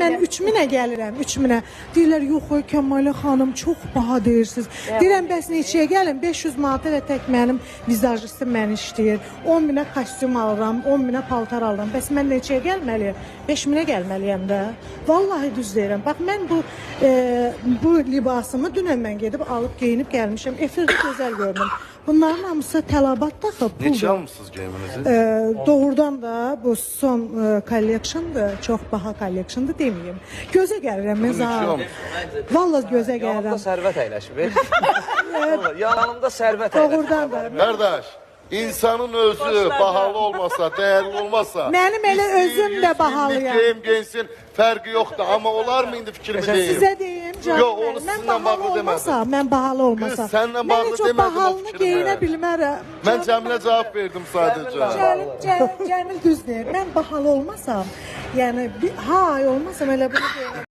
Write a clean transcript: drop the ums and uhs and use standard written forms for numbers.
Mən 3000-ə gəlirəm, 3000-ə. Deyirlər, yox, Kəmalə xanım, çox baha deyirsiniz. Deyirəm, bəs neçəyə gəlim? 500 manata və tək mənim vizajistim məni işləyir. 10.000-ə kostyum alıram, 10.000-ə paltar alıram. Bəs mən neçəyə gəlməliyəm? 5000-ə gəlməliyəm də. Vallahi düz deyirəm. Bax, mən bu libasımı dünən mən gedib alıb geyinib gəlmişəm. Efirdə gözəl gördüm. Bunların hamısı tələbat taxıb. Neçə almışsınız geyiminizi? Doğrudan da bu son kolleksiyondur. Çox baha kolleksiyondur deməyim. Gözə gəlirəm mən zaten. Vallahi gözə gəlirəm. Yanımda sərvət əyləşib. Yanımda sərvət əyləşib. Doğrudan da. Qardaş, insanın özü bahalı olmasa, dəyərli olmasa, Mənim elə özüm də bahalıyam. Geyim geyinsin, fərqi yoxdur. Amma olar mı indi fikrimi deyim? Sizə deyim canım. Yox, onu mən sizinlə bağlı demədim. Mən bahalı olmasam. Qız, səninlə bağlı Mən heç o demədim o bahalını fikrimi. geyinə bilmərəm. Mən Cəmilə cavab verdim sadəcə. Cəmil düz deyir. Mən bahalı olmasam, yəni ha olmasam elə bunu deyirəm.